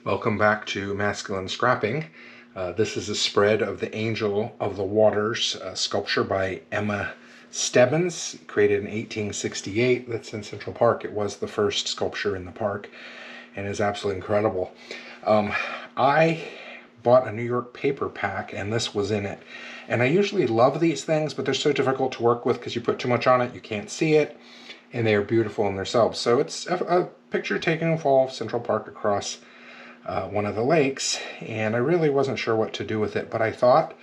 Welcome back to Masculine Scrapping. This is a spread of the Angel of the Waters sculpture by Emma Stebbins, created in 1868. That's in Central Park. It was the first sculpture in the park and is absolutely incredible. I bought a New York paper pack and this was in it. And I usually love these things, but they're so difficult to work with because you put too much on it, you can't see it, and they are beautiful in themselves. So it's a picture taken in fall of Central Park across one of the lakes, and I really wasn't sure what to do with it, but I thought,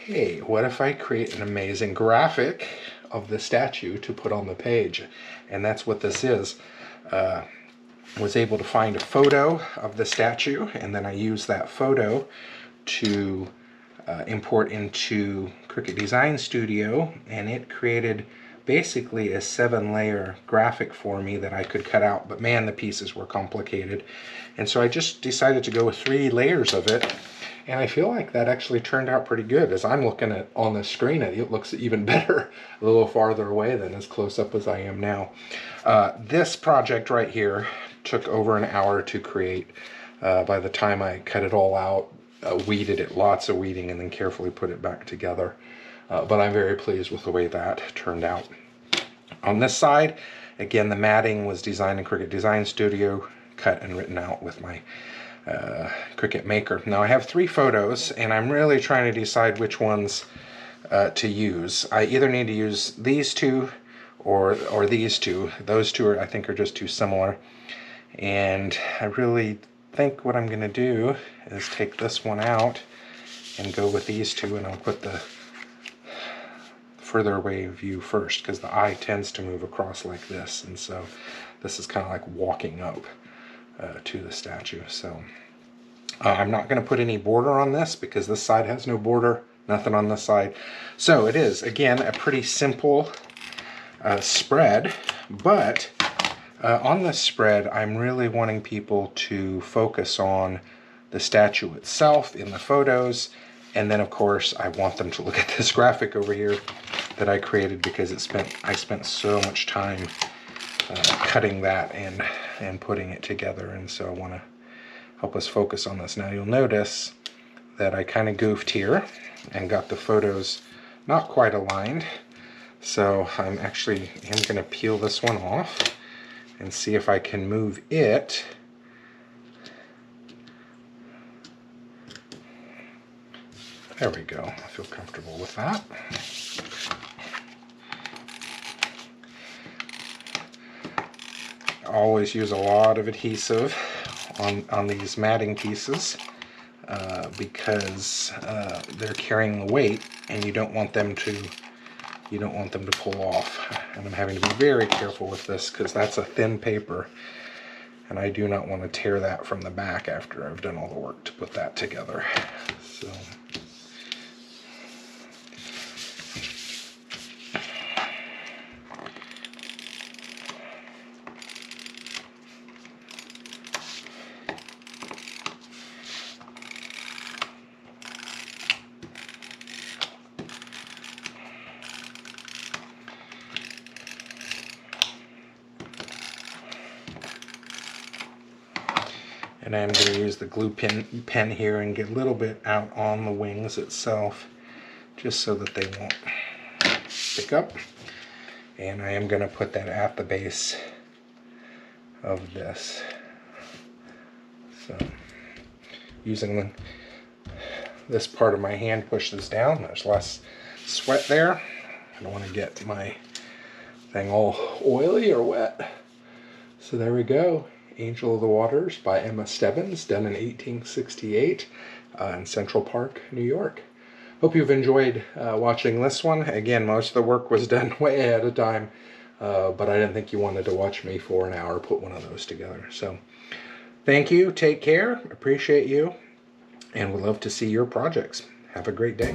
hey, what if I create an amazing graphic of the statue to put on the page? And that's what this is. Was able to find a photo of the statue, and then I used that photo to import into Cricut Design Studio, and it created basically a 7-layer graphic for me that I could cut out, but man, the pieces were complicated. And so I just decided to go with 3 layers of it, and I feel like that actually turned out pretty good. As I'm looking at on the screen, it looks even better a little farther away than as close up as I am now. This project right here took over an hour to create. By the time I cut it all out, weeded it, lots of weeding, and then carefully put it back together. But I'm very pleased with the way that turned out. On this side, again, the matting was designed in Cricut Design Studio, cut and written out with my Cricut Maker. Now I have 3 photos, and I'm really trying to decide which ones to use. I either need to use these 2 or these 2. Those 2 are, I think, are just too similar. And I really think what I'm going to do is take this one out and go with these 2, and I'll put the further away view first, because the eye tends to move across like this, and so this is kind of like walking up to the statue. So I'm not going to put any border on this because this side has no border, nothing on this side. So it is, again, a pretty simple spread, but on this spread I'm really wanting people to focus on the statue itself in the photos, and then of course I want them to look at this graphic over here that I created, because I spent so much time cutting that and putting it together, and so I want to help us focus on this. Now you'll notice that I kind of goofed here and got the photos not quite aligned, so I'm going to peel this one off and see if I can move it There we go. I feel comfortable with that. I always use a lot of adhesive on these matting pieces because they're carrying the weight, and you don't want them to pull off. And I'm having to be very careful with this because that's a thin paper, and I do not want to tear that from the back after I've done all the work to put that together. So and I'm going to use the glue pen here and get a little bit out on the wings itself, just so that they won't stick up. And I am going to put that at the base of this. So using this part of my hand, push this down. There's less sweat there. I don't want to get my thing all oily or wet. So there we go. Angel of the Waters by Emma Stebbins, done in 1868 in Central Park, New York. Hope you've enjoyed watching this one. Again, most of the work was done way ahead of time, but I didn't think you wanted to watch me for an hour put one of those together. So thank you, take care, appreciate you, and would love to see your projects. Have a great day.